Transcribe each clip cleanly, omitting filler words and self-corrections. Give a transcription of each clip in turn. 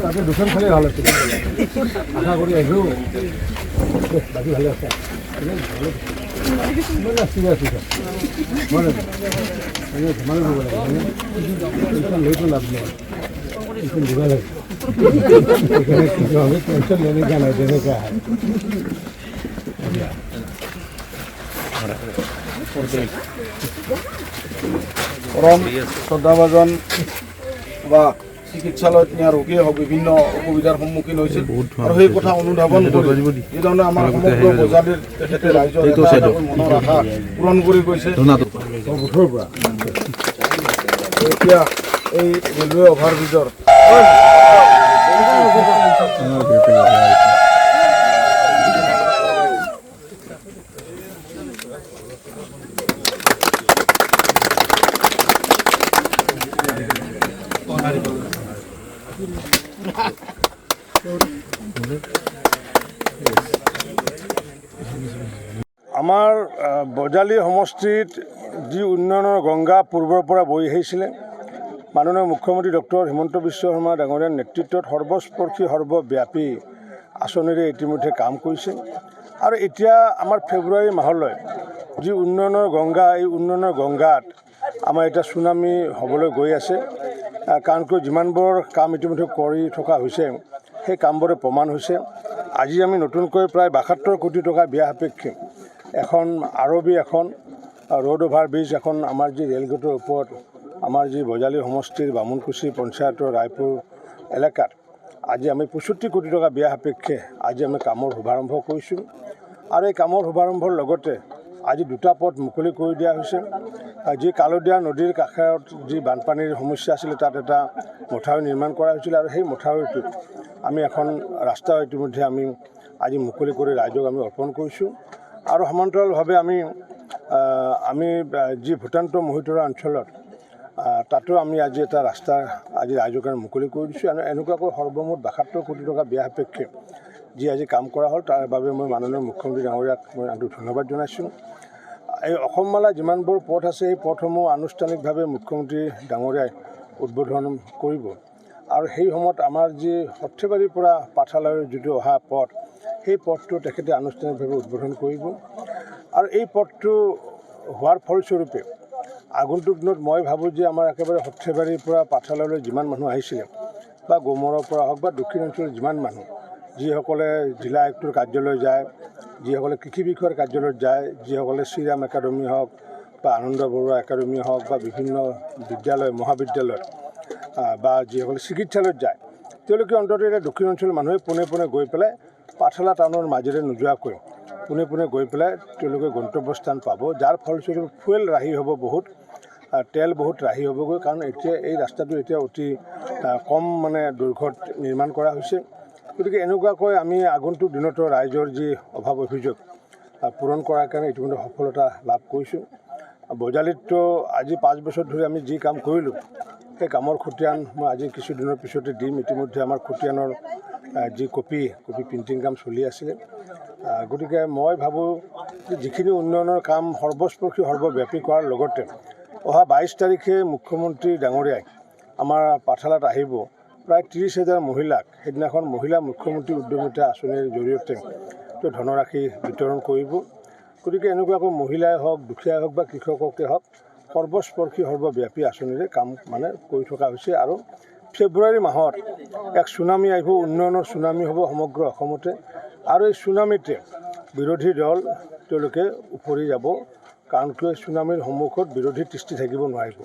তাতে দুখন খালি ভাল আছিল আশা কৰি আহিলোঁ বাকী ভালে আছে ধেমালি কৰিব লাগে লৈতো লাভ নাই এইখন দিব লাগে আমি টেনশ্যন তেনেকুৱা নাই তেনেকুৱা পৰম শ্ৰদ্ধাভাজন বা চিকিৎসালয়ত নিয়া ৰোগীয়ে হওক বিভিন্ন অসুবিধাৰ সন্মুখীন হৈছিল আৰু সেই কথা অনুধাৱন কৰি যিধৰণে আমাৰ সমগ্ৰ বজালীৰ তেখেতে ৰাইজৰ মনৰ আশা পূৰণ কৰি গৈছে মুঠৰ পৰা এতিয়া এই ৰেলৱে অভাৰব্ৰিজৰ আমাৰ বজালী সমষ্টিত যি উন্নয়নৰ গংগা পূৰ্বৰ পৰা বৈ আহিছিলে মাননীয় মুখ্যমন্ত্ৰী ডক্টৰ হিমন্ত বিশ্ব শৰ্মা ডাঙৰীয়াৰ নেতৃত্বত সৰ্বস্পৰ্শী সৰ্বব্যাপী আঁচনিৰে ইতিমধ্যে কাম কৰিছে আৰু এতিয়া আমাৰ ফেব্ৰুৱাৰী মাহলৈ যি উন্নয়নৰ গংগা এই উন্নয়নৰ গংগাত আমাৰ এতিয়া চুনামি হ'বলৈ গৈ আছে কাৰণ কিয় যিমানবোৰ কাম ইতিমধ্যে কৰি থকা হৈছে সেই কামবোৰে প্ৰমাণ হৈছে আজি আমি নতুনকৈ প্ৰায় ৭২ কোটি টকা ব্যয় সাপেক্ষে এখন আৰবী এখন ৰোড অভাৰ ব্ৰিজ এখন আমাৰ যি ৰেলগেটৰ ওপৰত আমাৰ যি বজালী সমষ্টিৰ বামুণকুচি পঞ্চায়তৰ ৰায়পুৰ এলেকাত আজি আমি ৬৫ কোটি টকা ব্যয় সাপেক্ষে আজি আমি কামৰ শুভাৰম্ভ কৰিছোঁ আৰু এই কামৰ শুভাৰম্ভৰ লগতে আজি দুটা পথ মুকলি কৰি দিয়া হৈছে যি কালদীয়া নদীৰ কাষত যি বানপানীৰ সমস্যা আছিলে তাত এটা মথাউৰি নিৰ্মাণ কৰা হৈছিল আৰু সেই মথাউৰিটোত আমি এখন ৰাস্তা ইতিমধ্যে আজি মুকলি কৰি ৰাইজক আমি অৰ্পণ কৰিছোঁ আৰু সমান্তৰালভাৱে আমি যি ভূটান্ত মহিতৰা অঞ্চলত তাতো আমি আজি এটা ৰাস্তা আজি ৰাইজৰ কাৰণে মুকলি কৰি দিছোঁ আৰু এনেকুৱাকৈ সৰ্বমুঠ ৭২ কোটি টকা ব্যয় সাপেক্ষে যি আজি কাম কৰা হ'ল তাৰ বাবে মই মাননীয় মুখ্যমন্ত্ৰী ডাঙৰীয়াক মই ধন্যবাদ জনাইছোঁ এই অসমমালা যিমানবোৰ পথ আছে এই পথসমূহ আনুষ্ঠানিকভাৱে মুখ্যমন্ত্ৰী ডাঙৰীয়াই উদ্বোধন কৰিব আৰু সেই সময়ত আমাৰ যি সৰ্থেবাৰীৰ পৰা পাঠালয়ৰ যিটো অহা পথ সেই পথটো তেখেতে আনুষ্ঠানিকভাৱে উদ্বোধন কৰিব আৰু এই পথটো হোৱাৰ ফলস্বৰূপে আগন্তুক দিনত মই ভাবোঁ যে আমাৰ একেবাৰে সৰ্থেবাৰীৰ পৰা পাঠালয়লৈ যিমান মানুহ আহিছিলে বা গৌমৰৰ পৰা হওক বা দক্ষিণ অঞ্চলৰ যিমান মানুহ যিসকলে জিলা আয়ুক্তৰ কাৰ্যালয় যায় যিসকলে কৃষি বিষয়াৰ কাৰ্যালয়ত যায় যিসকলে শ্ৰীৰাম একাডেমি হওক বা আনন্দ বৰুৱা একাডেমি হওক বা বিভিন্ন বিদ্যালয় মহাবিদ্যালয় বা যিসকলে চিকিৎসালয়ত যায় তেওঁলোকে অন্ততঃ এতিয়া দক্ষিণ অঞ্চলৰ মানুহে পোনে পোনে গৈ পেলাই পাঠশালা টাউনৰ মাজেৰে নোযোৱাকৈ পোনে পোনে গৈ পেলাই তেওঁলোকে গন্তব্যস্থান পাব যাৰ ফলস্বৰূপে ফুৱেল ৰাহি হ'ব বহুত তেল বহুত ৰাহি হ'বগৈ কাৰণ এতিয়া এই ৰাস্তাটো এতিয়া অতি কম দৈৰ্ঘ্যত নিৰ্মাণ কৰা হৈছে গতিকে এনেকুৱাকৈ আমি আগন্তুক দিনতো ৰাইজৰ যি অভাৱ অভিযোগ পূৰণ কৰাৰ কাৰণে ইতিমধ্যে সফলতা লাভ কৰিছোঁ বজালীততো আজি ৫ বছৰ ধৰি আমি যি কাম কৰিলোঁ সেই কামৰ খতিয়ান মই আজি কিছুদিনৰ পিছতে দিম ইতিমধ্যে আমাৰ খতিয়ানৰ যি কপি প্ৰিণ্টিং কাম চলি আছিলে গতিকে মই ভাবোঁ যে যিখিনি উন্নয়নৰ কাম সৰ্বস্পৰ্শী সৰ্বব্যাপী কৰাৰ লগতে অহা ২২ তাৰিখে মুখ্যমন্ত্ৰী ডাঙৰীয়াই আমাৰ পাঠশালাত আহিব প্ৰায় ৩০,০০০ মহিলাক সেইদিনাখন মহিলা মুখ্যমন্ত্ৰী উদ্যমিতা আঁচনিৰ জৰিয়তে ধনৰাশি বিতৰণ কৰিব গতিকে এনেকুৱাকৈ মহিলাই হওক দুখীয়াই হওক বা কৃষককে হওক সৰ্বস্পৰ্শী সৰ্বব্যাপী আঁচনিৰে কাম কৰি থকা হৈছে আৰু ফেব্ৰুৱাৰী মাহত এক চুনামি আহিব উন্নয়নৰ চুনামি হ'ব সমগ্ৰ অসমতে আৰু এই চুনামিতে বিৰোধী দল তেওঁলোকে উফৰি যাব কাৰণ কিয় চুনামিৰ সন্মুখত বিৰোধী তিষ্ঠি থাকিব নোৱাৰিব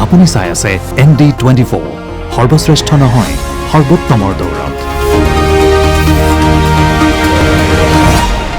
আপুনি চাই আছে ND24 সৰ্বশ্ৰেষ্ঠ নহয় সৰ্বোত্তমৰ দৌৰা